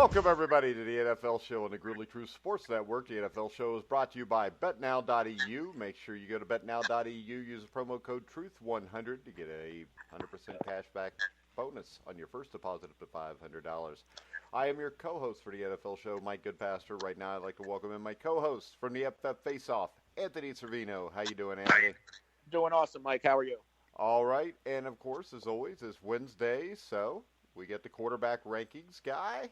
Welcome, everybody, to the NFL Show on the Grizzly True Sports Network. The NFL Show is brought to you by BetNow.eu. Make sure you go to BetNow.eu, use the promo code TRUTH100 to get a 100% cashback bonus on your first deposit up to $500. I am your co-host for the NFL Show, Mike Goodpaster. Right now, I'd like to welcome in my co-host from the FF Face-Off, Anthony Cervino. How you doing, Anthony? Doing awesome, Mike. How are you? All right, and of course, as always, it's Wednesday, so we get the quarterback rankings guy.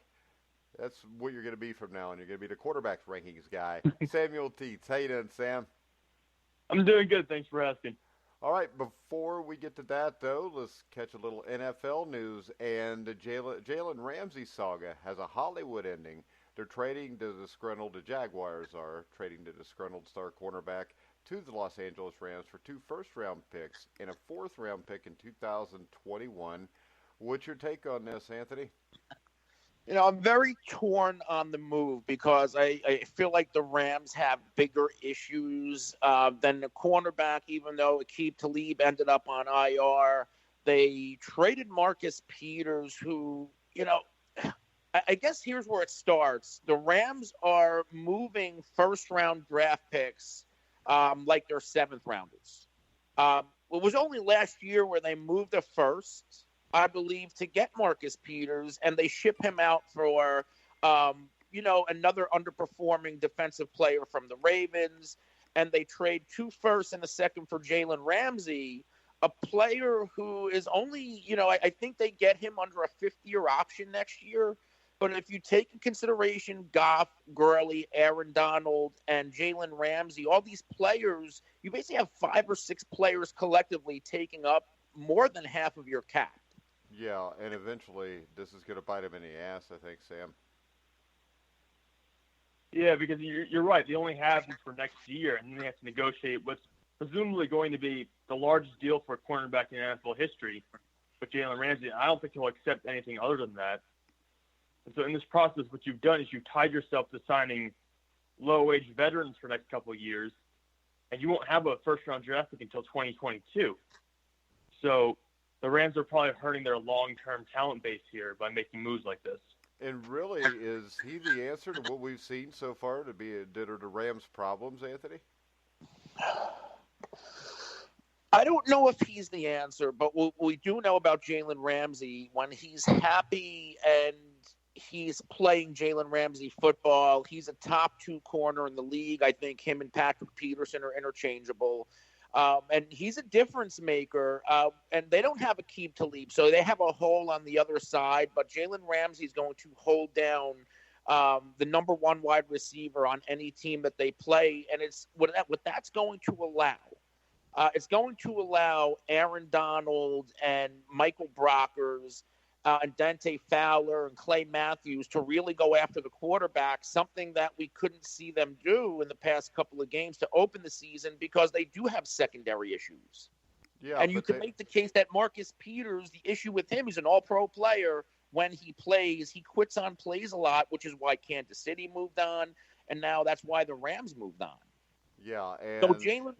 That's what you're going to be from now on. You're going to be the quarterback rankings guy. Samuel Teets. How you doing, Sam? I'm doing good. Thanks for asking. All right, before we get to that, though, let's catch a little NFL news. And the Jalen Ramsey saga has a Hollywood ending. They're trading the Jaguars are trading the disgruntled star cornerback to the Los Angeles Rams for 2 first-round picks and a 4th-round pick in 2021. What's your take on this, Anthony? You know, I'm very torn on the move because I feel like the Rams have bigger issues than the cornerback, even though Aqib Talib ended up on IR. They traded Marcus Peters, who, you know, I guess here's where it starts. The Rams are moving first-round draft picks like they're 7th-rounders. It was only last year where they moved a first, I believe, to get Marcus Peters, and they ship him out for, another underperforming defensive player from the Ravens, and they trade 2 firsts and a 2nd for Jalen Ramsey, a player who is only, I think they get him under a 5th-year option next year. But if you take in consideration Goff, Gurley, Aaron Donald, and Jalen Ramsey, all these players, you basically have 5 or 6 players collectively taking up more than half of your cap. Yeah, and eventually this is going to bite him in the ass, I think, Sam. Yeah, because you're right. They only have him for next year, and then they have to negotiate what's presumably going to be the largest deal for a cornerback in NFL history with Jalen Ramsey. I don't think he'll accept anything other than that. And so in this process, what you've done is you've tied yourself to signing low-wage veterans for the next couple of years, and you won't have a first-round draft pick until 2022. So the Rams are probably hurting their long-term talent base here by making moves like this. And really, is he the answer to what we've seen so far to be the Rams' problems, Anthony? I don't know if he's the answer, but what we do know about Jalen Ramsey, when he's happy and he's playing Jalen Ramsey football, he's a top 2 corner in the league. I think him and Patrick Peterson are interchangeable. And he's a difference maker, and they don't have Aqib Talib, so they have a hole on the other side. But Jalen Ramsey is going to hold down the number 1 wide receiver on any team that they play, and it's what that's going to allow. It's going to allow Aaron Donald and Michael Brockers and Dante Fowler and Clay Matthews to really go after the quarterback, something that we couldn't see them do in the past couple of games to open the season because they do have secondary issues. Yeah, and you can make the case that Marcus Peters, the issue with him, he's an all-pro player. When he plays, he quits on plays a lot, which is why Kansas City moved on, and now that's why the Rams moved on. Yeah, and so Jalen,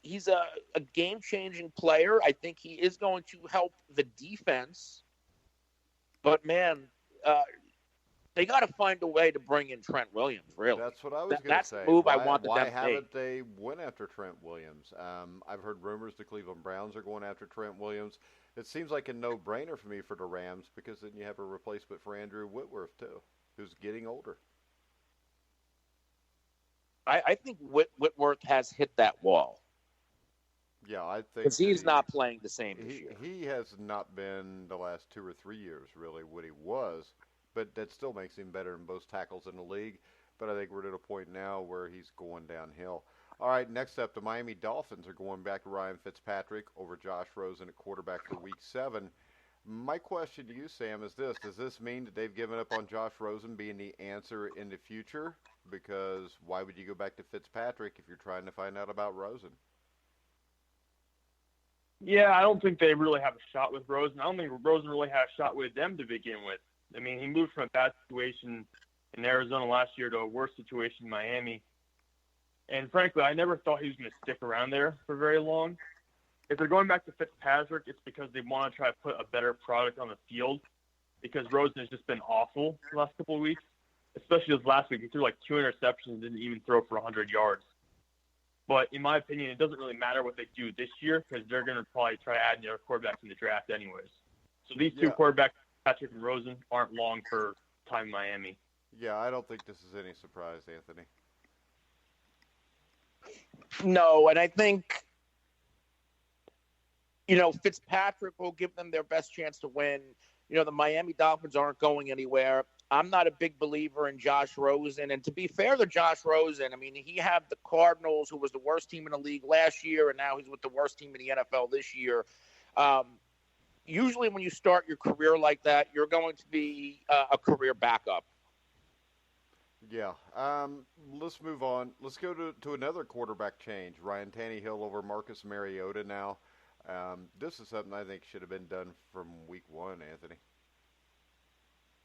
he's a game-changing player. I think he is going to help the defense. But, man, they got to find a way to bring in Trent Williams, really. That's what I was going to say. That's the move I wanted them to Why haven't they went after Trent Williams? I've heard rumors the Cleveland Browns are going after Trent Williams. It seems like a no-brainer for me for the Rams because then you have a replacement for Andrew Whitworth, too, who's getting older. I think Whitworth has hit that wall. Yeah, I think because he's not playing the same this year. He has not been the last 2 or 3 years really what he was, but that still makes him better than most tackles in the league. But I think we're at a point now where he's going downhill. All right, next up, the Miami Dolphins are going back to Ryan Fitzpatrick over Josh Rosen at quarterback for Week 7. My question to you, Sam, is this. Does this mean that they've given up on Josh Rosen being the answer in the future? Because why would you go back to Fitzpatrick if you're trying to find out about Rosen? Yeah, I don't think they really have a shot with Rosen. I don't think Rosen really had a shot with them to begin with. I mean, he moved from a bad situation in Arizona last year to a worse situation in Miami. And frankly, I never thought he was going to stick around there for very long. If they're going back to Fitzpatrick, it's because they want to try to put a better product on the field. because Rosen has just been awful the last couple of weeks, especially this last week. He threw like 2 interceptions and didn't even throw for 100 yards. But in my opinion, it doesn't really matter what they do this year because they're going to probably try to add another quarterback in the draft anyways. So these two quarterbacks, Patrick and Rosen, aren't long for time in Miami. Yeah, I don't think this is any surprise, Anthony. No, and I think, Fitzpatrick will give them their best chance to win. The Miami Dolphins aren't going anywhere. I'm not a big believer in Josh Rosen. And to be fair to Josh Rosen, I mean, he had the Cardinals, who was the worst team in the league last year, and now he's with the worst team in the NFL this year. Usually when you start your career like that, you're going to be a career backup. Yeah. Let's move on. Let's go to another quarterback change. Ryan Tannehill over Marcus Mariota now. This is something I think should have been done from week one, Anthony.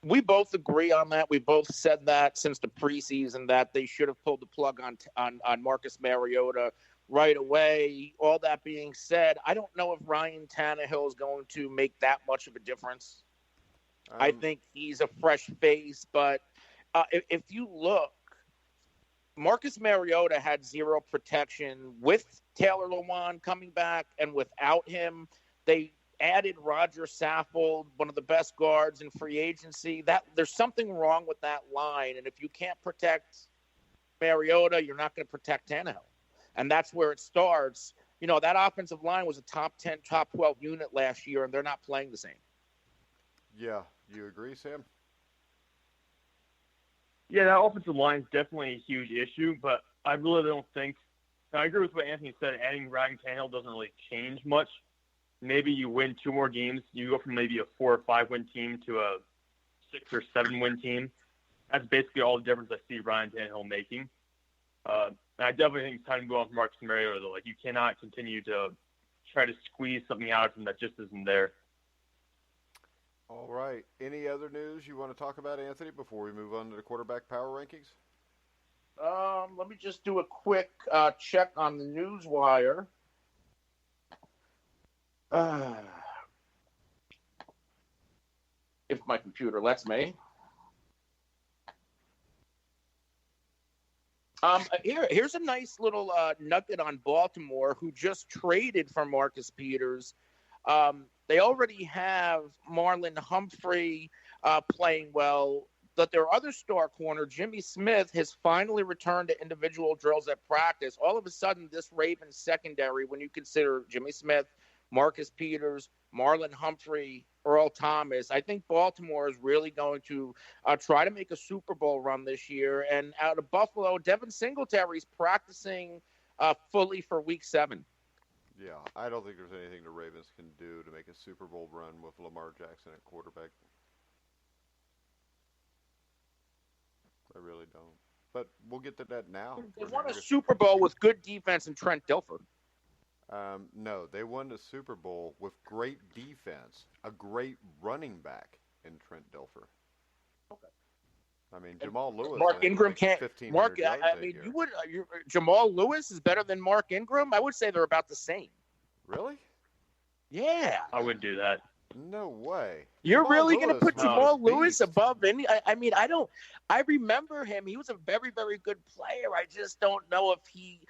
We both agree on that. We both said that since the preseason that they should have pulled the plug on Marcus Mariota right away. All that being said, I don't know if Ryan Tannehill is going to make that much of a difference. I think he's a fresh face, but if you look, Marcus Mariota had zero protection with Taylor Lewan coming back, and without him, they added Roger Saffold, one of the best guards in free agency. That there's something wrong with that line, and if you can't protect Mariota, you're not going to protect Tannehill, and that's where it starts. That offensive line was a top 10, top 12 unit last year, and they're not playing the same. Yeah, you agree, Sam? Yeah, that offensive line is definitely a huge issue, but I really don't think – I agree with what Anthony said. Adding Ryan Tannehill doesn't really change much. Maybe you win 2 more games. You go from maybe a 4 or 5 win team to a 6 or 7 win team. That's basically all the difference I see Ryan Tannehill making. And I definitely think it's time to go on for Marcus Mariota, though. Like, you cannot continue to try to squeeze something out of him that just isn't there. All right. Any other news you want to talk about, Anthony, before we move on to the quarterback power rankings? Let me just do a quick check on the news wire. If my computer lets me. Here's a nice little nugget on Baltimore, who just traded for Marcus Peters. They already have Marlon Humphrey playing well, but their other star corner, Jimmy Smith, has finally returned to individual drills at practice. All of a sudden, this Ravens secondary, when you consider Jimmy Smith, Marcus Peters, Marlon Humphrey, Earl Thomas, I think Baltimore is really going to try to make a Super Bowl run this year. And out of Buffalo, Devin Singletary's practicing fully for Week 7. Yeah, I don't think there's anything the Ravens can do to make a Super Bowl run with Lamar Jackson at quarterback. I really don't. But we'll get to that now. They won a Super Bowl with good defense and Trent Dilfer. No, they won the Super Bowl with great defense, a great running back in Trent Dilfer. Okay. I mean, Jamal Lewis. Mark Ingram can't. Mark, I mean, Jamal Lewis is better than Mark Ingram. I would say they're about the same. Really? Yeah. I wouldn't do that. No way. You're Jamal really going to put Jamal Lewis beast. above any? I mean, I don't. I remember him. He was a very, very good player. I just don't know if he,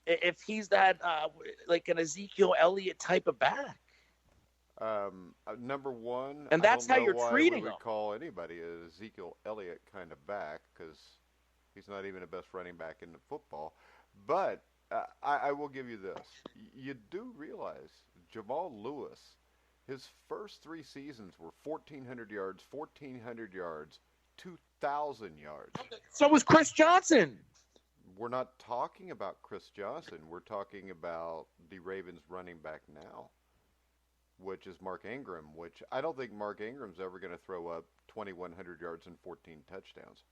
if he's that like an Ezekiel Elliott type of back. Number one, and that's how you're treating him. We him. would call anybody a Ezekiel Elliott kind of back because he's not even the best running back in the football. But I will give you this: you do realize Jamal Lewis, his first 3 seasons were 1,400 yards, 1,400 yards, 2,000 yards. So was Chris Johnson. We're not talking about Chris Johnson. We're talking about the Ravens running back now, which is Mark Ingram, which I don't think Mark Ingram's ever going to throw up 2,100 yards and 14 touchdowns.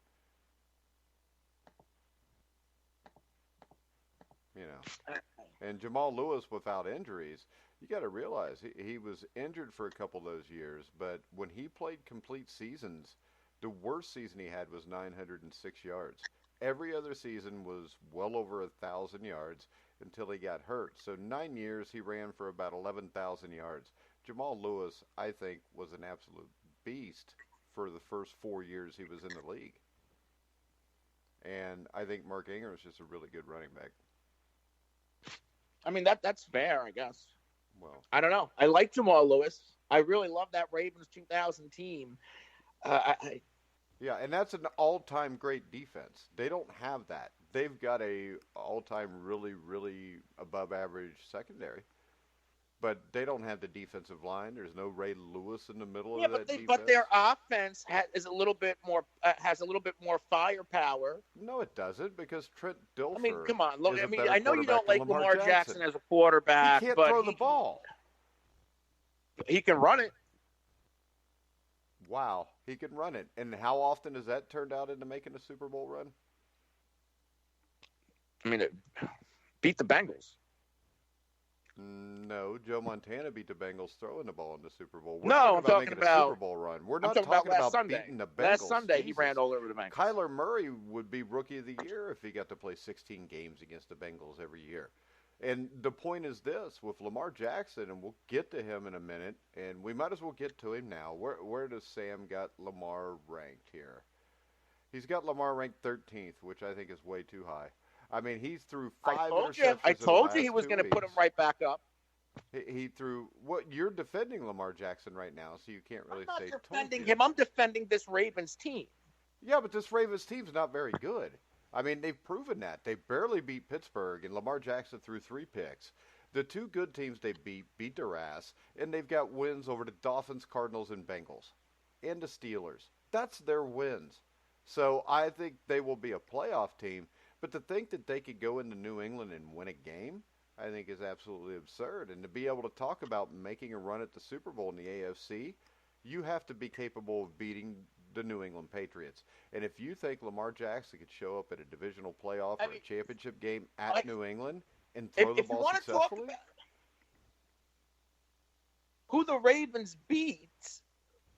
And Jamal Lewis without injuries, you got to realize he was injured for a couple of those years, but when he played complete seasons, the worst season he had was 906 yards. Every other season was well over 1,000 yards until he got hurt. So 9 years he ran for about 11,000 yards. Jamal Lewis, I think, was an absolute beast for the first 4 years he was in the league. And I think Mark Ingram is just a really good running back. I mean, that's fair, I guess. Well, I don't know. I like Jamal Lewis. I really love that Ravens 2000 team. Yeah, and that's an all-time great defense. They don't have that. They've got a all-time really, really above-average secondary, but they don't have the defensive line. There's no Ray Lewis in the middle of that defense. But their offense has a little bit more firepower. No, it doesn't, because Trent Dilfer. I mean, come on. Look, is I a mean, better I know you don't quarterback like than Lamar Jackson as a quarterback. He can't but throw the ball. He can run it. Wow, he can run it. And how often has that turned out into making a Super Bowl run? I mean, it beat the Bengals. No, Joe Montana beat the Bengals throwing the ball in the Super Bowl. I'm talking making about a Super Bowl run. We're not talking about about Sunday. beating the Bengals. Last Sunday, Jesus. he ran all over the Bengals. Kyler Murray would be Rookie of the Year if he got to play 16 games against the Bengals every year. And the point is this, with Lamar Jackson, and we'll get to him in a minute, and we might as well get to him now. Where does Sam got Lamar ranked here? He's got Lamar ranked 13th, which I think is way too high. I mean, he's through 5 interceptions. I told you he was going to put him right back up. He threw what you're defending Lamar Jackson right now, so you can't really say. I'm not defending him. I'm defending this Ravens team. Yeah, but this Ravens team's not very good. I mean, they've proven that. They barely beat Pittsburgh, and Lamar Jackson threw 3 picks. The 2 good teams they beat their ass, and they've got wins over the Dolphins, Cardinals, and Bengals, and the Steelers. That's their wins. So I think they will be a playoff team. But to think that they could go into New England and win a game, I think is absolutely absurd. And to be able to talk about making a run at the Super Bowl in the AFC, you have to be capable of beating the New England Patriots. And if you think Lamar Jackson could show up at a divisional playoff or a championship game at New England and throw the ball successfully, talk about who the Ravens beat,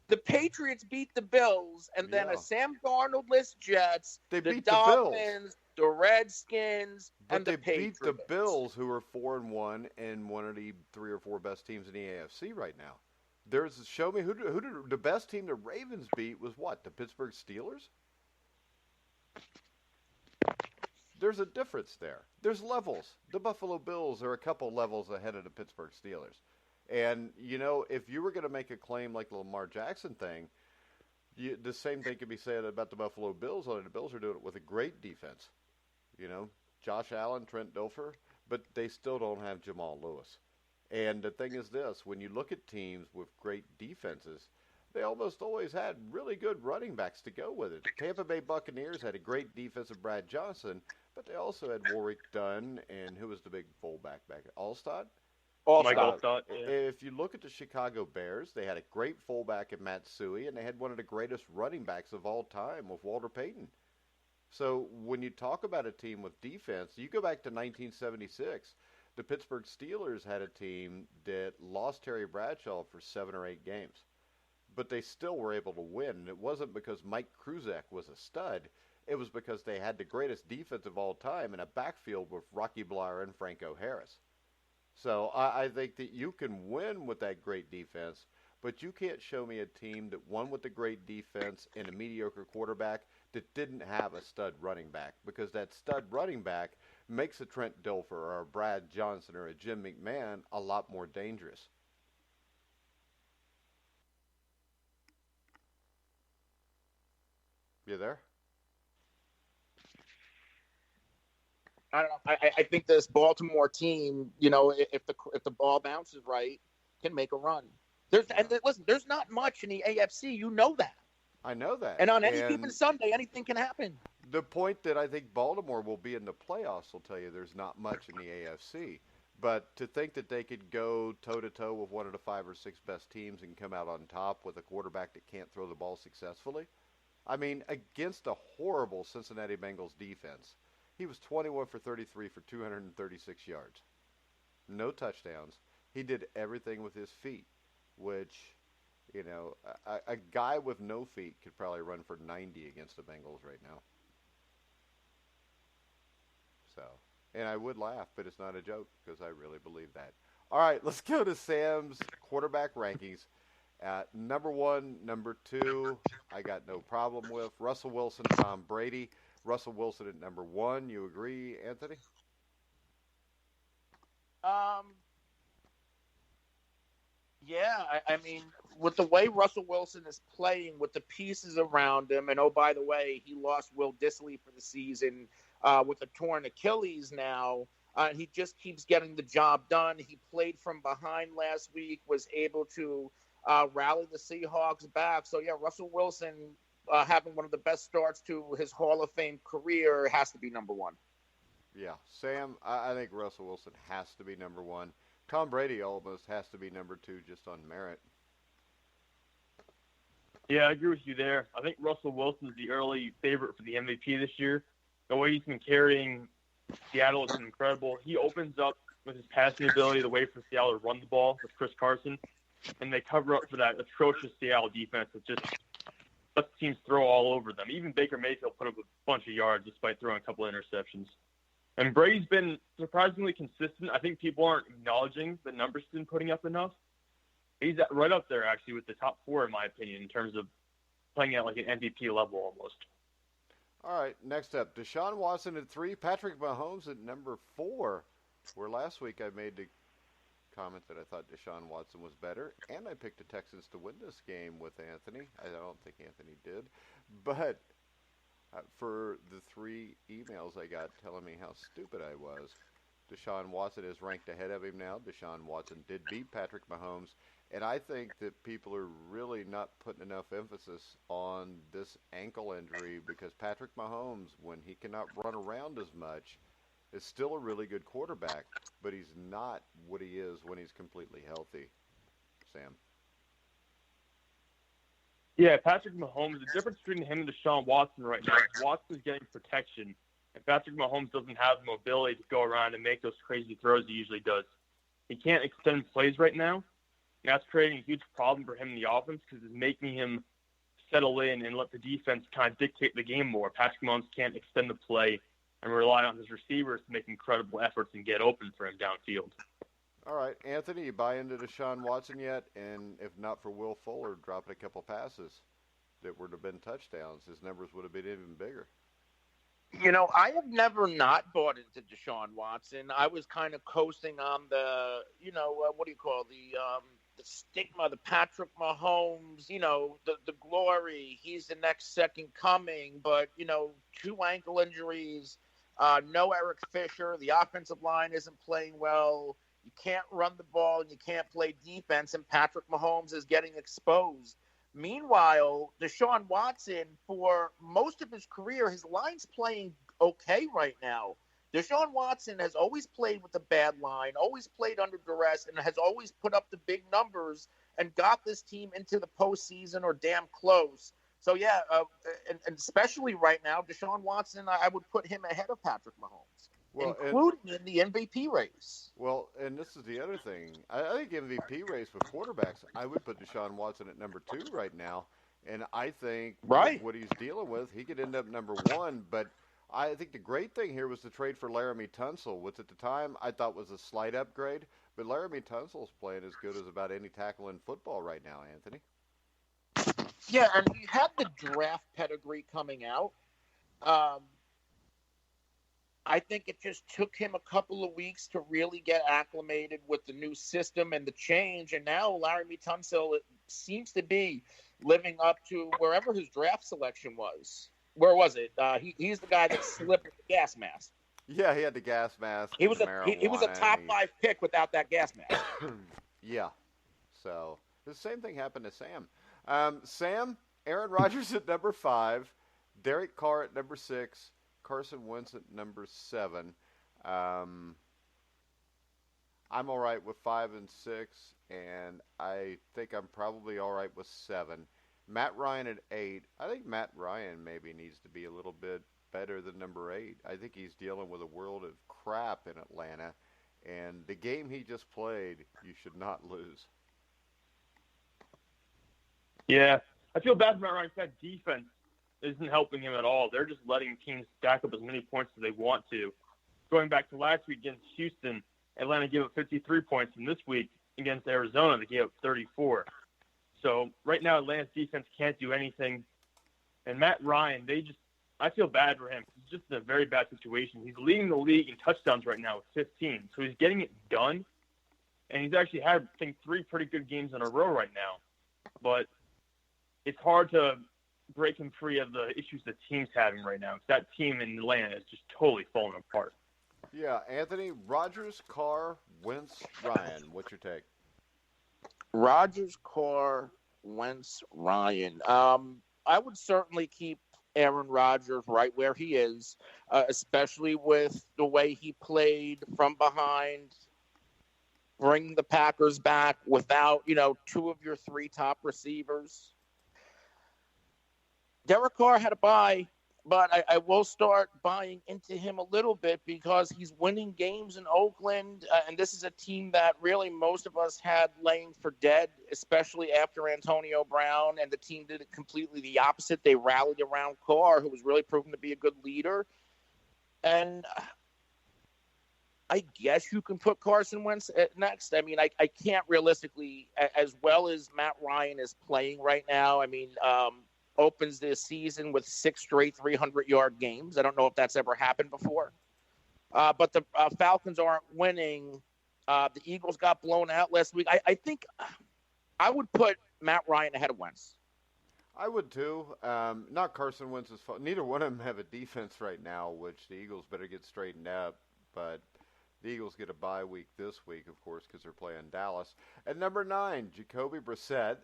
the Patriots beat the Bills, and then a Sam Darnold-less Jets, they the beat Dolphins, the Redskins, and the Patriots. But they beat the Bills, who are 4-1 and one of the 3 or 4 best teams in the AFC right now. Show me who the best team the Ravens beat was what? The Pittsburgh Steelers? There's a difference there. There's levels. The Buffalo Bills are a couple levels ahead of the Pittsburgh Steelers. And, if you were going to make a claim like the Lamar Jackson thing, the same thing could be said about the Buffalo Bills. Only the Bills are doing it with a great defense. Josh Allen, Trent Dilfer, but they still don't have Jamal Lewis. And the thing is this, when you look at teams with great defenses, they almost always had really good running backs to go with it. The Tampa Bay Buccaneers had a great defense of Brad Johnson, but they also had Warwick Dunn, and who was the big fullback back? Alstott? Mike Alstott, yeah. If you look at the Chicago Bears, they had a great fullback in Matt Suhey, and they had one of the greatest running backs of all time with Walter Payton. So when you talk about a team with defense, you go back to 1976. The Pittsburgh Steelers had a team that lost Terry Bradshaw for 7 or 8 games. But they still were able to win. And it wasn't because Mike Kruzak was a stud. It was because they had the greatest defense of all time in a backfield with Rocky Bleier and Franco Harris. So I think that you can win with that great defense, but you can't show me a team that won with a great defense and a mediocre quarterback that didn't have a stud running back, because that stud running back makes a Trent Dilfer or a Brad Johnson or a Jim McMahon a lot more dangerous. You there? I don't know. I think this Baltimore team, if the ball bounces right, can make a run. There's not much in the AFC. You know that. I know that. And on any given Sunday, anything can happen. The point that I think Baltimore will be in the playoffs will tell you there's not much in the AFC. But to think that they could go toe-to-toe with one of the 5 or 6 best teams and come out on top with a quarterback that can't throw the ball successfully, I mean, against a horrible Cincinnati Bengals defense, he was 21 for 33 for 236 yards. No touchdowns. He did everything with his feet, which, a guy with no feet could probably run for 90 against the Bengals right now. So, and I would laugh, but it's not a joke because I really believe that. All right, let's go to Sam's quarterback rankings. Number one, number two, I got no problem with. Russell Wilson, Tom Brady. Russell Wilson at number one. You agree, Anthony? Yeah, I mean, with the way Russell Wilson is playing, with the pieces around him, and oh, by the way, he lost Will Dissly for the season with a torn Achilles now. He just keeps getting the job done. He played from behind last week, was able to rally the Seahawks back. So, yeah, Russell Wilson having one of the best starts to his Hall of Fame career has to be number one. Yeah, Sam, I think Russell Wilson has to be number one. Tom Brady almost has to be number two just on merit. Yeah, I agree with you there. I think Russell Wilson is the early favorite for the MVP this year. The way he's been carrying Seattle is incredible. He opens up with his passing ability, the way for Seattle to run the ball with Chris Carson, and they cover up for that atrocious Seattle defense that just lets teams throw all over them. Even Baker Mayfield put up a bunch of yards despite throwing a couple of interceptions. And Brady's been surprisingly consistent. I think people aren't acknowledging the numbers he's been putting up enough. He's right up there, actually, with the top four, in my opinion, in terms of playing at like an MVP level almost. All right, next up, Deshaun Watson at 3, Patrick Mahomes at number 4, where last week I made the comment that I thought Deshaun Watson was better, and I picked the Texans to win this game with Anthony. I don't think Anthony did, but for the 3 emails I got telling me how stupid I was, Deshaun Watson is ranked ahead of him now. Deshaun Watson did beat Patrick Mahomes, and I think that people are really not putting enough emphasis on this ankle injury because Patrick Mahomes, when he cannot run around as much, is still a really good quarterback, but he's not what he is when he's completely healthy. Sam? Yeah, Patrick Mahomes, the difference between him and Deshaun Watson right now is Watson's getting protection, and Patrick Mahomes doesn't have the mobility to go around and make those crazy throws he usually does. He can't extend plays right now, and that's creating a huge problem for him in the offense because it's making him settle in and let the defense kind of dictate the game more. Patrick Mahomes can't extend the play and rely on his receivers to make incredible efforts and get open for him downfield. All right, Anthony, you buy into Deshaun Watson yet? And if not for Will Fuller dropping a couple passes that would have been touchdowns, his numbers would have been even bigger. You know, I have never not bought into Deshaun Watson. I was kind of coasting on the, the stigma, the Patrick Mahomes, the glory. He's the next second coming. But, 2 ankle injuries, no Eric Fisher. The offensive line isn't playing well. You can't run the ball and you can't play defense, and Patrick Mahomes is getting exposed. Meanwhile, Deshaun Watson, for most of his career, his line's playing okay right now. Deshaun Watson has always played with a bad line, always played under duress, and has always put up the big numbers and got this team into the postseason or damn close. So, yeah, and especially right now, Deshaun Watson, I would put him ahead of Patrick Mahomes. Well, including in the MVP race. Well, and this is the other thing. I think MVP race with quarterbacks, I would put Deshaun Watson at number 2 right now. And I think what he's dealing with, he could end up number 1. But I think the great thing here was the trade for Laramie Tunsil, which at the time I thought was a slight upgrade. But Laramie Tunsil's playing as good as about any tackle in football right now, Anthony. Yeah, and he had the draft pedigree coming out. I think it just took him a couple of weeks to really get acclimated with the new system and the change. And now Laramie Tunsil seems to be living up to wherever his draft selection was. Where was it? He's the guy that slipped with the gas mask. Yeah, he had the gas mask. He was a top 5 pick without that gas mask. Yeah. So the same thing happened to Sam. Sam, Aaron Rodgers at number 5, Derek Carr at number 6, Carson Wentz at number 7. I'm all right with 5 and 6, and I think I'm probably all right with 7. Matt Ryan at 8. I think Matt Ryan maybe needs to be a little bit better than number 8. I think he's dealing with a world of crap in Atlanta, and the game he just played, you should not lose. Yeah, I feel bad for Matt Ryan. That defense isn't helping him at all. They're just letting teams stack up as many points as they want to. Going back to last week against Houston, Atlanta gave up 53 points, and this week against Arizona, they gave up 34. So right now, Atlanta's defense can't do anything. And Matt Ryan, I feel bad for him. He's just in a very bad situation. He's leading the league in touchdowns right now with 15. So he's getting it done. And he's actually had, I think, 3 pretty good games in a row right now. But it's hard to break him free of the issues the team's having right now. That team in Atlanta is just totally falling apart. Yeah, Anthony, Rodgers, Carr, Wentz, Ryan. What's your take? Rodgers, Carr, Wentz, Ryan. I would certainly keep Aaron Rodgers right where he is, especially with the way he played from behind, bring the Packers back without, 2 of your 3 top receivers. Derek Carr had a bye, but I will start buying into him a little bit because he's winning games in Oakland, and this is a team that really most of us had laying for dead, especially after Antonio Brown, and the team did it completely the opposite. They rallied around Carr, who was really proven to be a good leader. And I guess you can put Carson Wentz next. I mean, I can't realistically, as well as Matt Ryan is playing right now, opens this season with 6 straight 300-yard games. I don't know if that's ever happened before. But the Falcons aren't winning. The Eagles got blown out last week. I think I would put Matt Ryan ahead of Wentz. I would too. Not Carson Wentz's fault. Neither one of them have a defense right now, which the Eagles better get straightened up. But the Eagles get a bye week this week, of course, because they're playing Dallas. At number 9, Jacoby Brissett.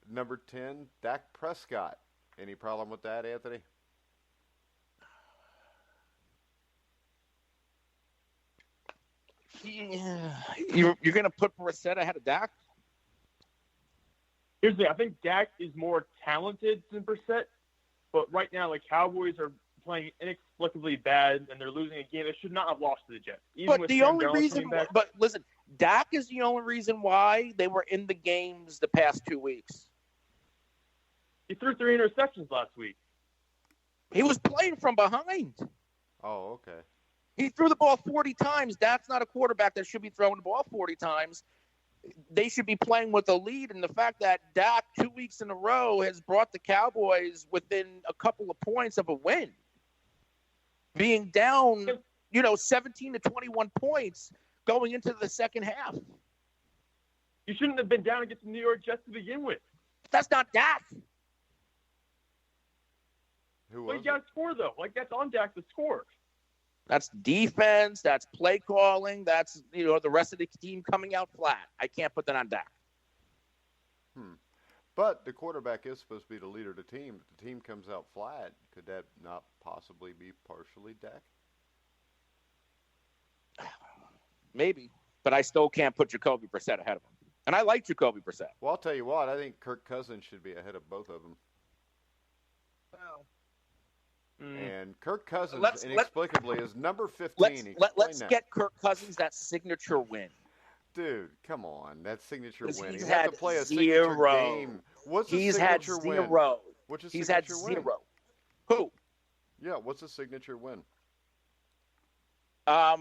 Number 10, Dak Prescott. Any problem with that, Anthony? Yeah. You're going to put Brissett ahead of Dak? Here's the thing. I think Dak is more talented than Brissett, but right now the Cowboys are playing inexplicably bad, and they're losing a game they should not have lost to the Jets. But the only reason, but listen, Dak is the only reason why they were in the games the past 2 weeks. He threw 3 interceptions last week. He was playing from behind. Oh, okay. He threw the ball 40 times. Dak's not a quarterback that should be throwing the ball 40 times. They should be playing with a lead. And the fact that Dak 2 weeks in a row has brought the Cowboys within a couple of points of a win. Being down, 17 to 21 points going into the second half. You shouldn't have been down against the New York Jets to begin with. That's not Dak. Who Well, was you got to score, though. That's on Dak to score. That's defense. That's play calling. That's, the rest of the team coming out flat. I can't put that on Dak. But the quarterback is supposed to be the leader of the team. If the team comes out flat, could that not possibly be partially Dak? Maybe. But I still can't put Jacoby Brissett ahead of him. And I like Jacoby Brissett. Well, I'll tell you what. I think Kirk Cousins should be ahead of both of them. Well, and Kirk Cousins, inexplicably, is number 15. Let's get Kirk Cousins that signature win. Dude, come on. That signature win. He's You have to play a signature game. What's a signature win? What's a signature win? Zero. Who? Yeah, what's a signature win? A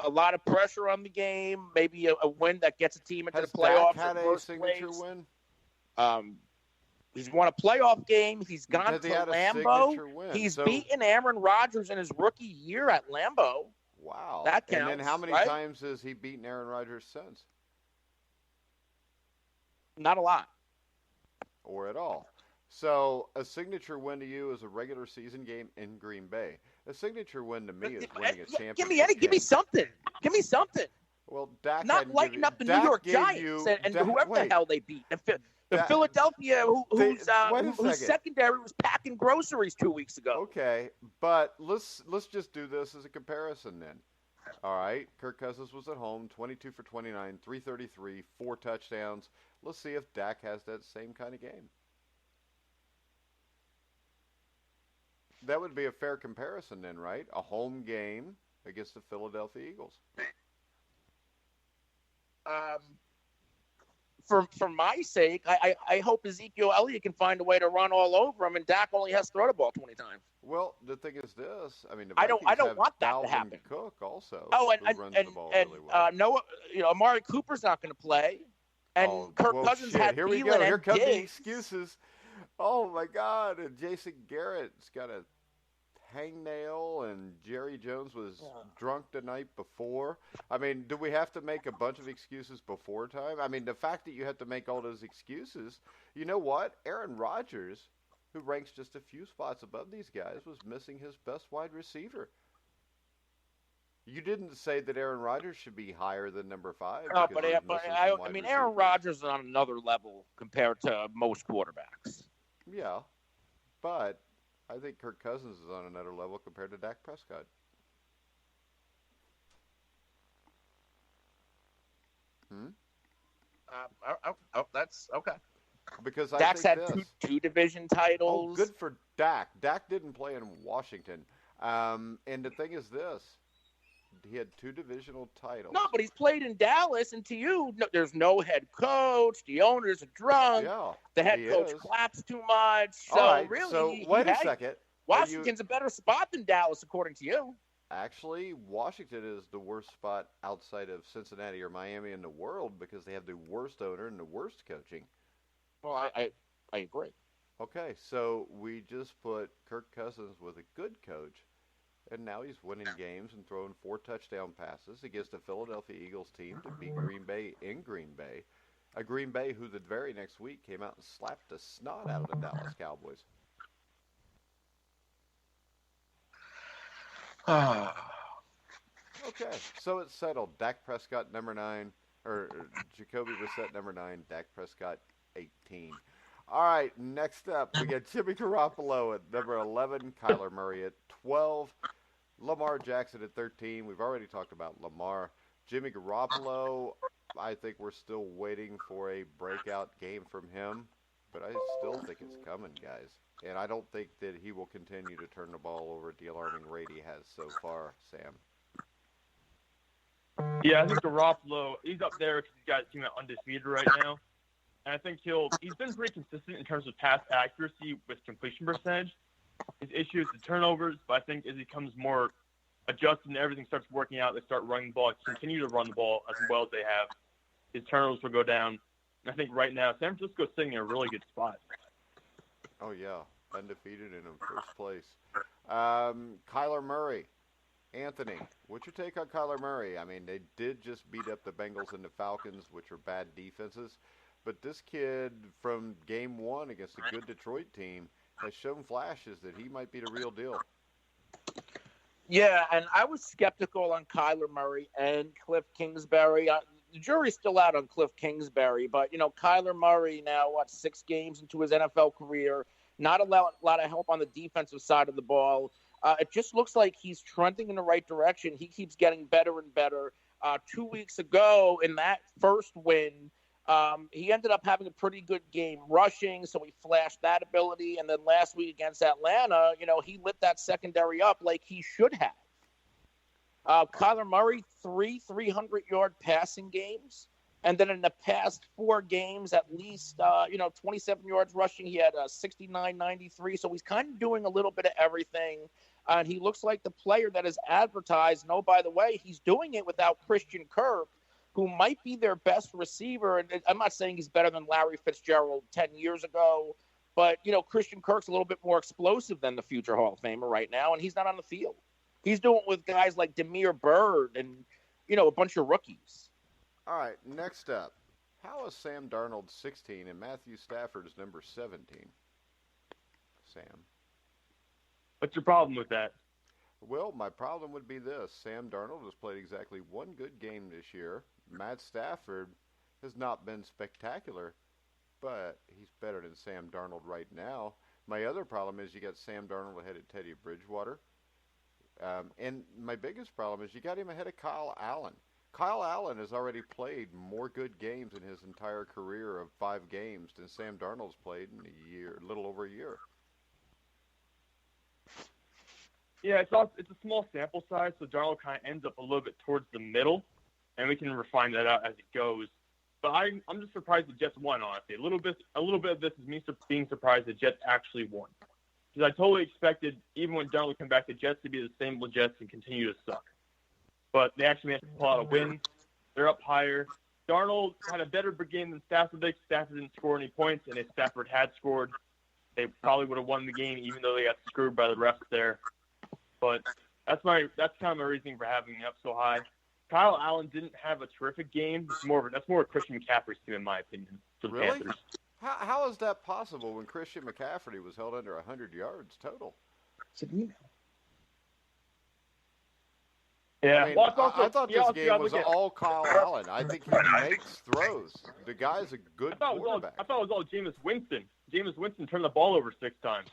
lot of pressure on the game. Maybe a win that gets a team into the playoffs. Has Dak had a signature win? He's won a playoff game. He's gone to Lambeau. He's beaten Aaron Rodgers in his rookie year at Lambeau. Wow. That counts. And then how many times has he beaten Aaron Rodgers since? Not a lot. Or at all. So a signature win to you is a regular season game in Green Bay. A signature win to me is winning a championship. Give me something. Give me something. Well, Dak not lighting up the New York Giants and whoever the hell they beat. The Philadelphia, whose secondary was packing groceries 2 weeks ago. Okay, but let's just do this as a comparison then. All right, Kirk Cousins was at home, 22 for 29, 333, 4 touchdowns. Let's see if Dak has that same kind of game. That would be a fair comparison then, right? A home game against the Philadelphia Eagles. For my sake, I hope Ezekiel Elliott can find a way to run all over him, and Dak only has to throw the ball 20 times. Well, the thing is this. I mean, the I don't want that Dalvin to happen. Cook also. Oh, who runs the ball really well. Amari Cooper's not going to play. And Kirk Cousins had Here we Thielen go. Here and come the Diggs. excuses. Oh, my God. And Jason Garrett's got a hangnail, and Jerry Jones was drunk the night before. I mean, do we have to make a bunch of excuses before time? I mean, the fact that you have to make all those excuses, you know what? Aaron Rodgers, who ranks just a few spots above these guys, was missing his best wide receiver. You didn't say that Aaron Rodgers should be higher than number 5. No, but I mean, Aaron Rodgers is on another level compared to most quarterbacks. Yeah, but I think Kirk Cousins is on another level compared to Dak Prescott. That's okay. Because Dak's had two division titles. Oh, good for Dak. Dak didn't play in Washington. And the thing is this. He had 2 divisional titles. No, but he's played in Dallas, and to you, there's no head coach. The owners are drunk. Yeah, the head coach claps too much. So, all right, really, so wait a second. Washington's a better spot than Dallas, according to you. Actually, Washington is the worst spot outside of Cincinnati or Miami in the world because they have the worst owner and the worst coaching. Well, I agree. Okay, so we just put Kirk Cousins with a good coach, and now he's winning games and throwing 4 touchdown passes against the Philadelphia Eagles team to beat Green Bay in Green Bay. A Green Bay who the very next week came out and slapped the snot out of the Dallas Cowboys. Okay, so it's settled. Dak Prescott, number 9, or Jacoby Brissett, number 9, Dak Prescott, 18. All right, next up, we got Jimmy Garoppolo at number 11, Kyler Murray at 12, Lamar Jackson at 13. We've already talked about Lamar. Jimmy Garoppolo, I think we're still waiting for a breakout game from him, but I still think it's coming, guys. And I don't think that he will continue to turn the ball over at the alarming rate he has so far, Sam. Yeah, I think Garoppolo, he's up there because he's got a team undefeated right now. And I think he's been pretty consistent in terms of pass accuracy with completion percentage. His issue is the turnovers, but I think as he becomes more adjusted and everything starts working out, they start running the ball, continue to run the ball as well as they have, his turnovers will go down. And I think right now, San Francisco's sitting in a really good spot. Oh, yeah. Undefeated and in first place. Kyler Murray. Anthony, what's your take on Kyler Murray? I mean, they did just beat up the Bengals and the Falcons, which are bad defenses. But this kid from game 1 against a good Detroit team has shown flashes that he might be the real deal. Yeah, and I was skeptical on Kyler Murray and Cliff Kingsbury. The jury's still out on Cliff Kingsbury, but, Kyler Murray now, 6 games into his NFL career, not a lot of help on the defensive side of the ball. It just looks like he's trending in the right direction. He keeps getting better and better. 2 weeks ago, in that first win, he ended up having a pretty good game rushing, so he flashed that ability. And then last week against Atlanta, he lit that secondary up like he should have. Kyler Murray, 3 300-yard passing games. And then in the past 4 games, at least, 27 yards rushing. He had 69-93. So he's kind of doing a little bit of everything. And he looks like the player that is advertised. And, oh, by the way, he's doing it without Christian Kirk, who might be their best receiver. And I'm not saying he's better than Larry Fitzgerald 10 years ago. But, Christian Kirk's a little bit more explosive than the future Hall of Famer right now. And he's not on the field. He's doing it with guys like Demir Byrd and, a bunch of rookies. All right, next up. How is Sam Darnold 16 and Matthew Stafford's number 17? Sam. What's your problem with that? Well, my problem would be this. Sam Darnold has played exactly 1 good game this year. Matt Stafford has not been spectacular, but he's better than Sam Darnold right now. My other problem is you got Sam Darnold ahead of Teddy Bridgewater. And my biggest problem is you got him ahead of Kyle Allen. Kyle Allen has already played more good games in his entire career of 5 games than Sam Darnold's played in a little over a year. Yeah, it's a small sample size, so Darnold kind of ends up a little bit towards the middle, and we can refine that out as it goes. But I'm just surprised the Jets won, honestly. A little bit of this is me being surprised the Jets actually won. Because I totally expected, even when Darnold would come back, the Jets to be the same Jets and continue to suck. But they actually managed to pull out a win. They're up higher. Darnold had a better game than Stafford did. Stafford didn't score any points, and if Stafford had scored, they probably would have won the game, even though they got screwed by the refs there. But that's kind of my reasoning for having him up so high. Kyle Allen didn't have a terrific game. That's more Christian McCaffrey's team, in my opinion, for the Really? Panthers. How is that possible when Christian McCaffrey was held under 100 yards total? Cervino. Yeah, I mean, I thought this game was all Kyle Allen. I think he makes throws. The guy's a good quarterback. I thought it was all Jameis Winston. Jameis Winston turned the ball over 6 times.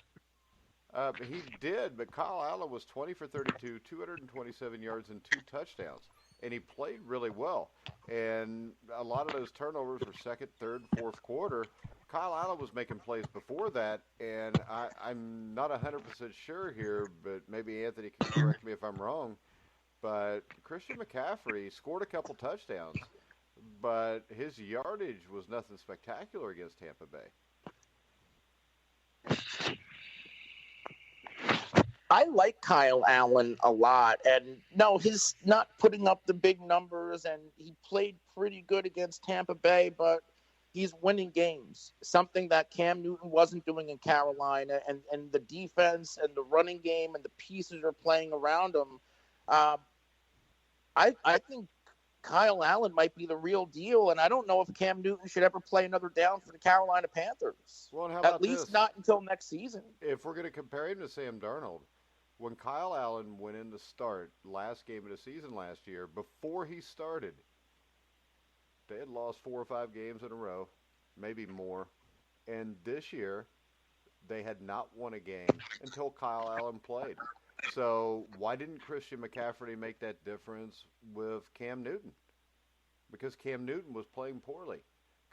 He did, but Kyle Allen was 20 for 32, 227 yards, and 2 touchdowns. And he played really well. And a lot of those turnovers were second, third, fourth quarter. Kyle Allen was making plays before that, and I'm not 100% sure here, but maybe Anthony can correct me if I'm wrong. But Christian McCaffrey scored a couple touchdowns, but his yardage was nothing spectacular against Tampa Bay. I like Kyle Allen a lot, and no, he's not putting up the big numbers, and he played pretty good against Tampa Bay, but he's winning games, something that Cam Newton wasn't doing in Carolina, and the defense and the running game and the pieces are playing around him. I think Kyle Allen might be the real deal, and I don't know if Cam Newton should ever play another down for the Carolina Panthers. Well, how about at least this? Not until next season. If we're going to compare him to Sam Darnold, when Kyle Allen went in to start last game of the season last year, before he started, they had lost 4 or 5 games in a row, maybe more. And this year, they had not won a game until Kyle Allen played. So why didn't Christian McCaffrey make that difference with Cam Newton? Because Cam Newton was playing poorly.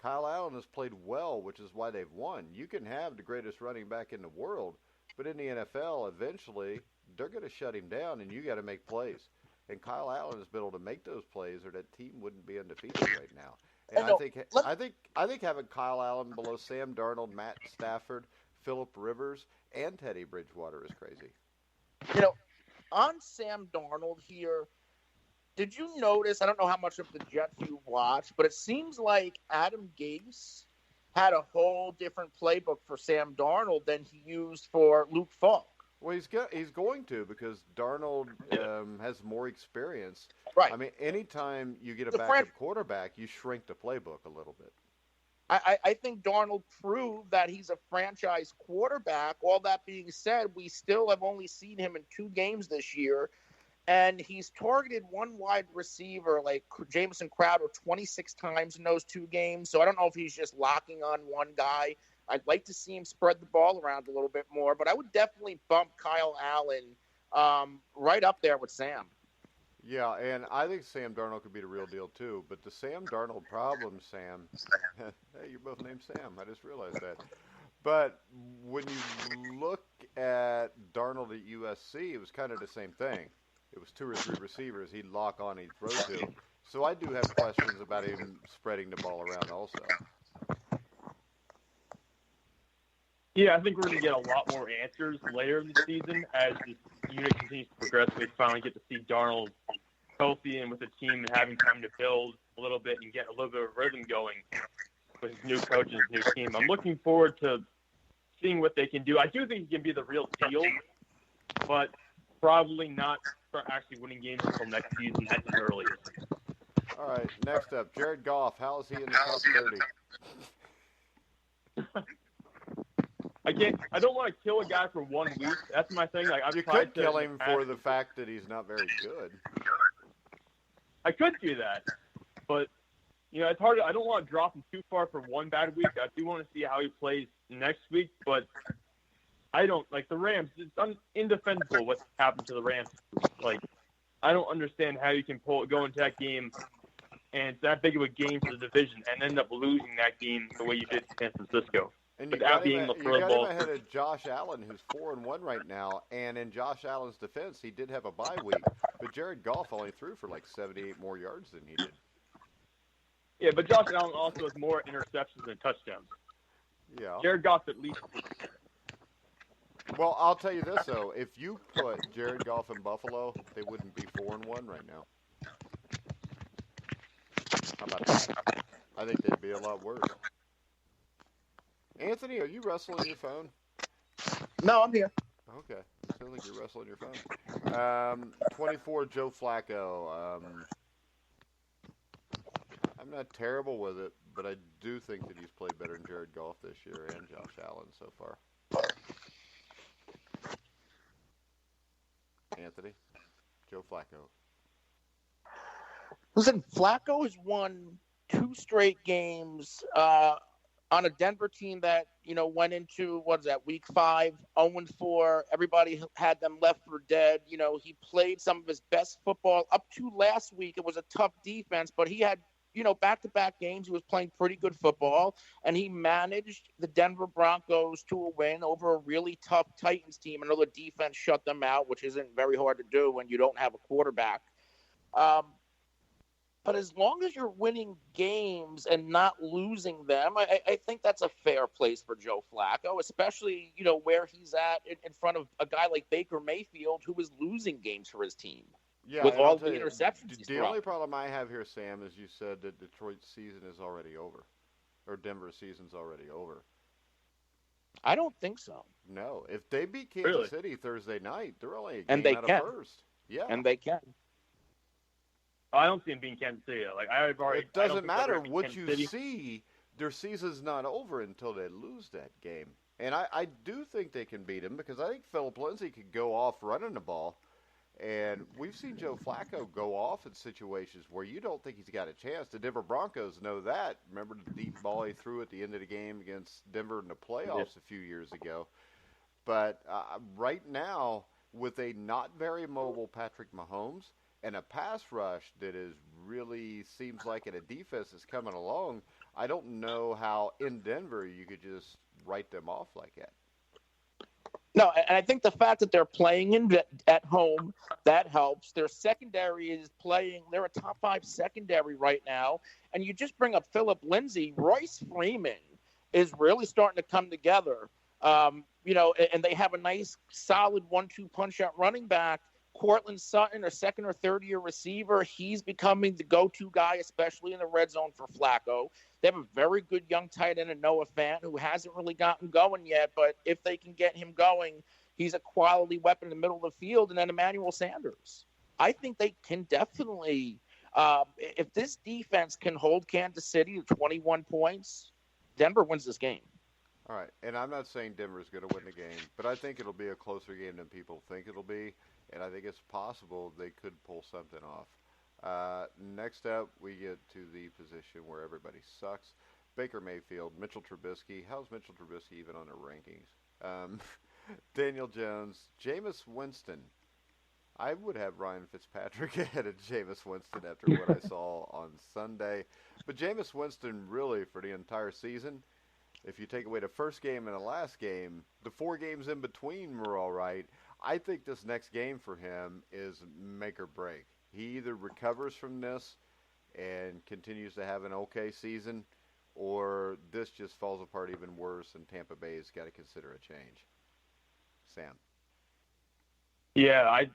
Kyle Allen has played well, which is why they've won. You can have the greatest running back in the world, but in the NFL, eventually, they're going to shut him down, and you got to make plays. And Kyle Allen has been able to make those plays, or that team wouldn't be undefeated right now. And I think having Kyle Allen below Sam Darnold, Matt Stafford, Phillip Rivers, and Teddy Bridgewater is crazy. On Sam Darnold here, did you notice, I don't know how much of the Jets you watched, but it seems like Adam Gase had a whole different playbook for Sam Darnold than he used for Luke Falk. Well, he's going to, because Darnold has more experience. Right. I mean, anytime you get a backup quarterback, you shrink the playbook a little bit. I think Darnold proved that he's a franchise quarterback. All that being said, we still have only seen him in 2 games this year, and he's targeted one wide receiver like Jamison Crowder 26 times in those 2 games. So I don't know if he's just locking on one guy. I'd like to see him spread the ball around a little bit more, but I would definitely bump Kyle Allen right up there with Sam. Yeah, and I think Sam Darnold could be the real deal too. But the Sam Darnold problem, Sam, hey, you're both named Sam. I just realized that. But when you look at Darnold at USC, it was kind of the same thing. It was 2 or 3 receivers he'd lock on, he'd throw to. So I do have questions about him spreading the ball around also. Yeah, I think we're going to get a lot more answers later in the season as this unit continues to progress. We finally get to see Darnold healthy and with the team and having time to build a little bit and get a little bit of rhythm going with his new coach and his new team. I'm looking forward to seeing what they can do. I do think he can be the real deal, but probably not start actually winning games until next season at the earliest. All right, next up, Jared Goff. How is he in the top 30? I don't want to kill a guy for 1 week. That's my thing. Like you could kill him for the fact that he's not very good. I could do that, but it's hard. I don't want to drop him too far for 1 bad week. I do want to see how he plays next week, but I don't like the Rams. It's indefensible what happened to the Rams. Like I don't understand how you can go into that game and it's that big of a game for the division and end up losing that game the way you did in San Francisco. And you got him ahead of Josh Allen, who's 4-1 right now. And in Josh Allen's defense, he did have a bye week, but Jared Goff only threw for like 78 more yards than he did. Yeah, but Josh Allen also has more interceptions than touchdowns. Yeah. Jared Goff at least. Well, I'll tell you this though: if you put Jared Goff in Buffalo, they wouldn't be 4-1 right now. How about that? I think they'd be a lot worse. Anthony, are you wrestling your phone? No, I'm here. Okay. It sounds like you're wrestling your phone. 24, Joe Flacco. I'm not terrible with it, but I do think that he's played better than Jared Goff this year and Josh Allen so far. Anthony, Joe Flacco. Listen, Flacco has won 2 straight games on a Denver team that, went into, week 5, 0-4. Everybody had them left for dead. He played some of his best football up to last week. It was a tough defense, but he had, back-to-back games. He was playing pretty good football, and he managed the Denver Broncos to a win over a really tough Titans team. I know the defense shut them out, which isn't very hard to do when you don't have a quarterback. But as long as you're winning games and not losing them, I think that's a fair place for Joe Flacco, especially, where he's at in front of a guy like Baker Mayfield, who is losing games for his team. Yeah, with all the interceptions. The only problem I have here, Sam, is you said that Detroit's season is already over, or Denver's season's already over. I don't think so. No, if they beat Kansas City Thursday night, they're only a game out of first. Yeah, and they can. I don't see them beating Kansas City. I've already. It doesn't matter what you see. Their season's not over until they lose that game. And I do think they can beat him because I think Philip Lindsay could go off running the ball. And we've seen Joe Flacco go off in situations where you don't think he's got a chance. The Denver Broncos know that. Remember the deep ball he threw at the end of the game against Denver in the playoffs a few years ago. But right now, with a not very mobile Patrick Mahomes and a pass rush that is really seems like a defense is coming along, I don't know how in Denver you could just write them off like that. No, and I think the fact that they're playing at home, that helps. Their secondary is playing. They're a top 5 secondary right now. And you just bring up Philip Lindsay. Royce Freeman is really starting to come together. And they have a nice, solid 1-2 punch-out running back. Cortland Sutton, a second or third-year receiver, he's becoming the go-to guy, especially in the red zone for Flacco. They have a very good young tight end in Noah Fant, who hasn't really gotten going yet, but if they can get him going, he's a quality weapon in the middle of the field. And then Emmanuel Sanders. I think they can definitely, if this defense can hold Kansas City to 21 points, Denver wins this game. All right, and I'm not saying Denver's going to win the game, but I think it'll be a closer game than people think it'll be, and I think it's possible they could pull something off. Next up, we get to the position where everybody sucks. Baker Mayfield, Mitchell Trubisky. How's Mitchell Trubisky even on the rankings? Daniel Jones, Jameis Winston. I would have Ryan Fitzpatrick ahead of Jameis Winston after what I saw on Sunday. But Jameis Winston really, for the entire season, if you take away the first game and the last game, the 4 games in between were all right. I think this next game for him is make or break. He either recovers from this and continues to have an okay season, or this just falls apart even worse and Tampa Bay's got to consider a change. Sam. Yeah,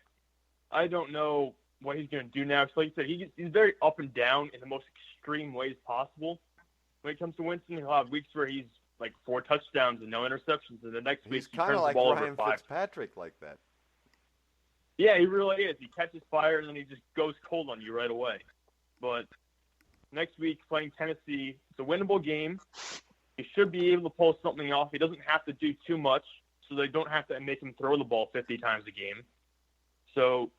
I don't know what he's going to do now. So like you said, he's very up and down in the most extreme ways possible. When it comes to Winston, he'll have weeks where he's like 4 touchdowns and no interceptions, and the next week he turns the ball over 5. He's kind of like Ryan Fitzpatrick like that. Yeah, he really is. He catches fire, and then he just goes cold on you right away. But next week, playing Tennessee, it's a winnable game. He should be able to pull something off. He doesn't have to do too much, so they don't have to make him throw the ball 50 times a game. So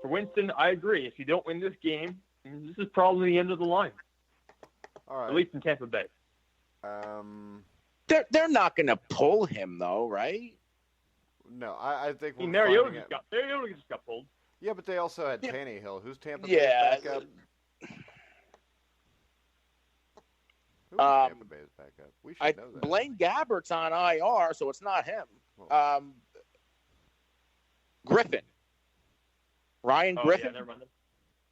for Winston, I agree. If you don't win this game, this is probably the end of the line. All right. At least in Tampa Bay. They're not going to pull him, though, right? No, I think we're Mariota just got pulled. Yeah, but they also had Tannehill. Who's Tampa Bay's backup? Who's Tampa Bay's backup? We should know that. Blaine Gabbert's on IR, so it's not him. Griffin. Ryan Griffin? Yeah, never mind.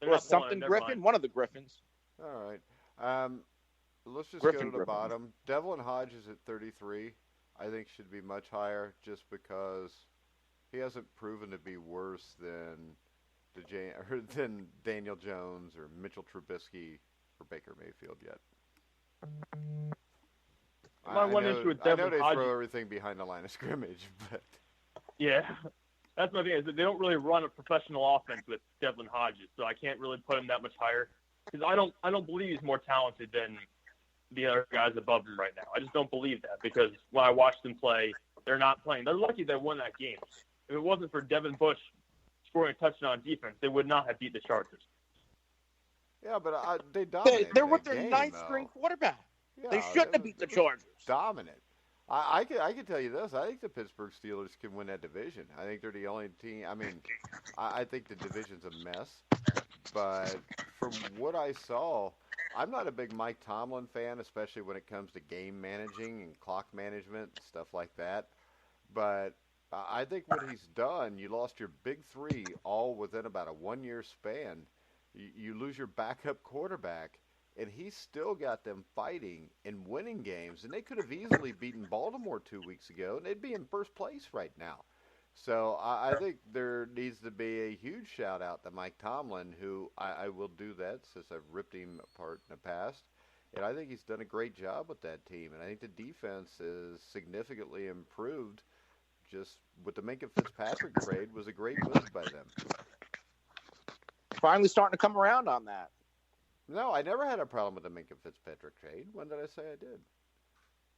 Or something Griffin? One of the Griffins. All right. Let's just go to the bottom. Devlin Hodges at 33. I think should be much higher just because he hasn't proven to be worse than than Daniel Jones or Mitchell Trubisky or Baker Mayfield yet. My one issue with I know Devlin they Hodges. throw everything behind the line of scrimmage, but Yeah, that's my thing. Is that they don't really run a professional offense with Devlin Hodges, so I can't really put him that much higher because I don't believe he's more talented than the other guys above him right now. I just don't believe that because when I watch them play, they're not playing. They're lucky they won that game. If it wasn't for Devin Bush scoring a touchdown on defense, they would not have beat the Chargers. yeah, but they dominated. They're with that their game, ninth-string though. quarterback. Yeah, They shouldn't have beat the Chargers. Dominant. I can tell you this. I think the Pittsburgh Steelers can win that division. I think they're the only team. I mean, I think the division's a mess. But from what I saw, I'm not a big Mike Tomlin fan, especially when it comes to game managing and clock management and stuff like that. But I think what he's done, you lost your big three all within about a 1-year span. You lose your backup quarterback. And he's still got them fighting and winning games. And they could have easily beaten Baltimore 2 weeks ago, and they'd be in first place right now. So I think there needs to be a huge shout-out to Mike Tomlin, who I will do that since I've ripped him apart in the past. And I think he's done a great job with that team. And I think the defense is significantly improved. Just with the Minkah Fitzpatrick trade was a great move by them. Finally starting to come around on that. No, I never had a problem with the Minkah Fitzpatrick trade. When did I say I did?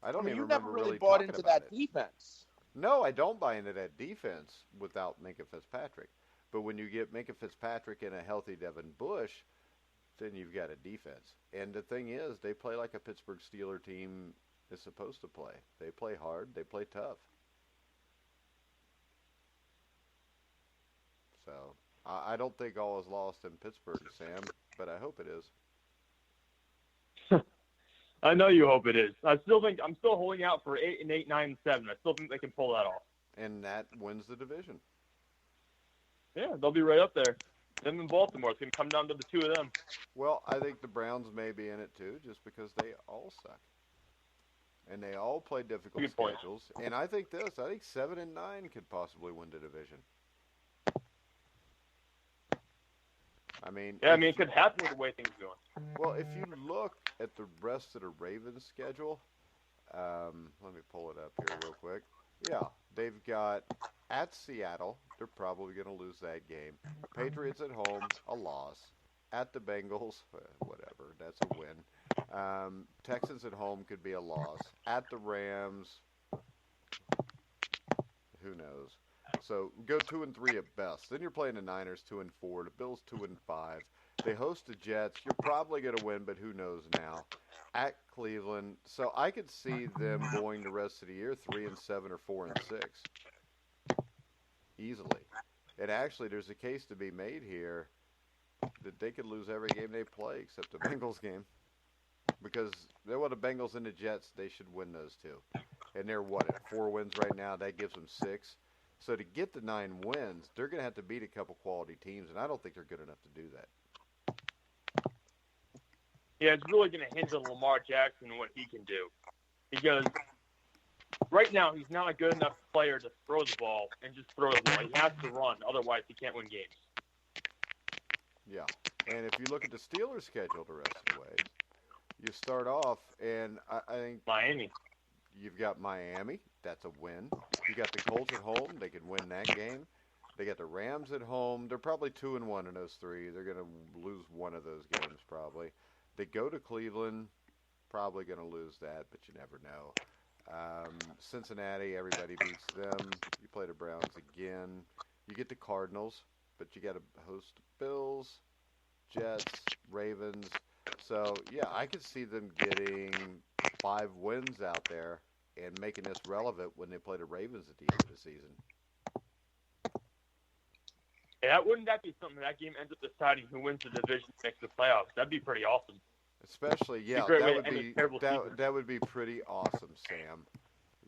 I don't even you remember never really really bought talking into about that it. defense. No, I don't buy into that defense without Minkah Fitzpatrick. But when you get Minkah Fitzpatrick and a healthy Devin Bush, then you've got a defense. And the thing is, they play like a Pittsburgh Steeler team is supposed to play. They play hard. They play tough. So I don't think all is lost in Pittsburgh, Sam, but I hope it is. I know you hope it is. I'm still holding out for 8 and 8, 9 and 7. I still think they can pull that off. And that wins the division. Yeah, they'll be right up there. Them and Baltimore. It's going to come down to the two of them. Well, I think the Browns may be in it too, just because they all suck. And they all play difficult Good point. schedules. And I think 7 and 9 could possibly win the division. I mean, it could happen with the way things are going. Well, if you look at the rest of the Ravens schedule, let me pull it up here real quick. Yeah, they've got at Seattle. They're probably going to lose that game. Patriots at home, a loss. At the Bengals, whatever, that's a win. Texans at home could be a loss. At the Rams, who knows? So go 2 and 3 at best. Then you're playing the Niners 2 and 4, the Bills 2 and 5. They host the Jets. You're probably going to win, but who knows now? At Cleveland, so I could see them going the rest of the year 3 and 7 or 4 and 6 easily. And actually, there's a case to be made here that they could lose every game they play except the Bengals game, because they're the Bengals and the Jets. They should win those two, and they're at 4 wins right now. That gives them 6. So to get the 9 wins, they're going to have to beat a couple quality teams, and I don't think they're good enough to do that. Yeah, it's really going to hinge on Lamar Jackson and what he can do. Because right now, he's not a good enough player to throw the ball and just throw the ball. He has to run. Otherwise, he can't win games. Yeah. And if you look at the Steelers' schedule the rest of the way, you start off, and I think Miami. You've got Miami. That's a win. You got the Colts at home. They can win that game. They got the Rams at home. They're probably 2 and 1 in those 3. They're going to lose one of those games probably. They go to Cleveland. Probably going to lose that, but you never know. Cincinnati, everybody beats them. You play the Browns again. You get the Cardinals, but you got to host Bills, Jets, Ravens. So, yeah, I could see them getting 5 wins out there and making this relevant when they play the Ravens at the end of the season. Yeah, wouldn't that be something that game ends up deciding who wins the division makes the playoffs? That'd be pretty awesome. Especially, yeah, that would be pretty awesome, Sam.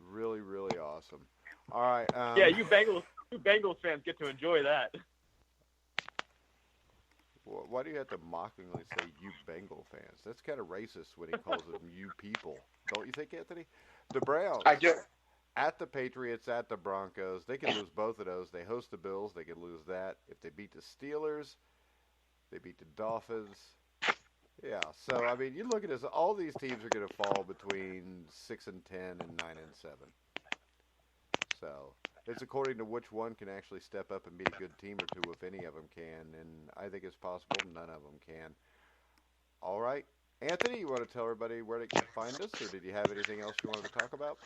Really, really awesome. All right. Yeah, you Bengals fans get to enjoy that. Why do you have to mockingly say you Bengal fans? That's kind of racist when he calls them you people. Don't you think, Anthony? The Browns. I do. At the Patriots, at the Broncos. They can lose both of those. They host the Bills. They can lose that. If they beat the Steelers, they beat the Dolphins. Yeah. So I mean, you look at this. All these teams are going to fall between 6-10 and 9-7. So it's according to which one can actually step up and beat a good team or two, if any of them can. And I think it's possible none of them can. All right. Anthony, you want to tell everybody where they can find us, or did you have anything else you wanted to talk about?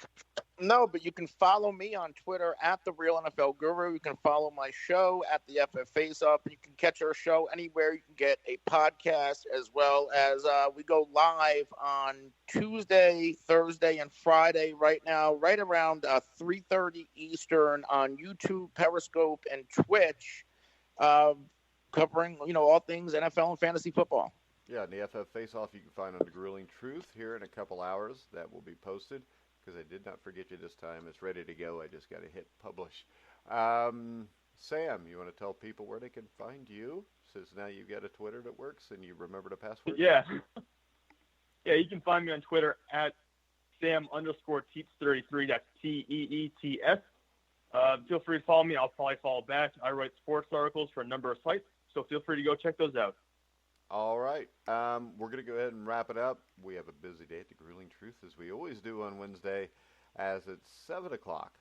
No, but you can follow me on Twitter at The Real NFL Guru. You can follow my show at the FF Face Off. You can catch our show anywhere you can get a podcast, as well as we go live on Tuesday, Thursday, and Friday right now, right around 3:30 Eastern on YouTube, Periscope, and Twitch, covering all things NFL and fantasy football. Yeah, and the FF Face Off you can find on the Grueling Truth here in a couple hours. That will be posted. Because I did not forget you this time. It's ready to go. I just got to hit publish. Sam, you want to tell people where they can find you? Since now you've got a Twitter that works and you remember the password? Yeah. Yeah, you can find me on Twitter at Sam_Teets33. That's TEETS. Feel free to follow me. I'll probably follow back. I write sports articles for a number of sites, so feel free to go check those out. All right. We're going to go ahead and wrap it up. We have a busy day at the Grueling Truth, as we always do on Wednesday. As it's 7 o'clock,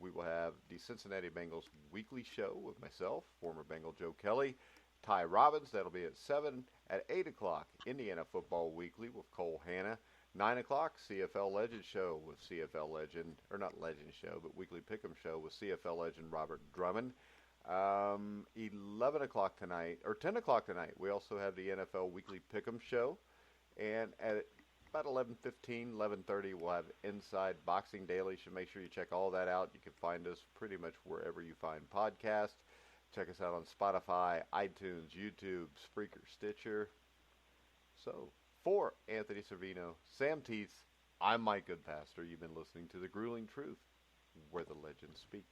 we will have the Cincinnati Bengals weekly show with myself, former Bengal Joe Kelly, Ty Robbins. That'll be at 7. At 8 o'clock, Indiana Football Weekly with Cole Hanna. 9 o'clock, CFL Legend Show with CFL Legend, or not Legend Show, but Weekly Pick'em Show with CFL Legend Robert Drummond. 11 o'clock tonight, or 10 o'clock tonight, we also have the NFL Weekly Pick'em Show. And at about 11:15, 11:30, we'll have Inside Boxing Daily. So make sure you check all that out. You can find us pretty much wherever you find podcasts. Check us out on Spotify, iTunes, YouTube, Spreaker, Stitcher. So, for Anthony Cervino, Sam Teets, I'm Mike Goodpaster. You've been listening to The Grueling Truth, where the legends speak.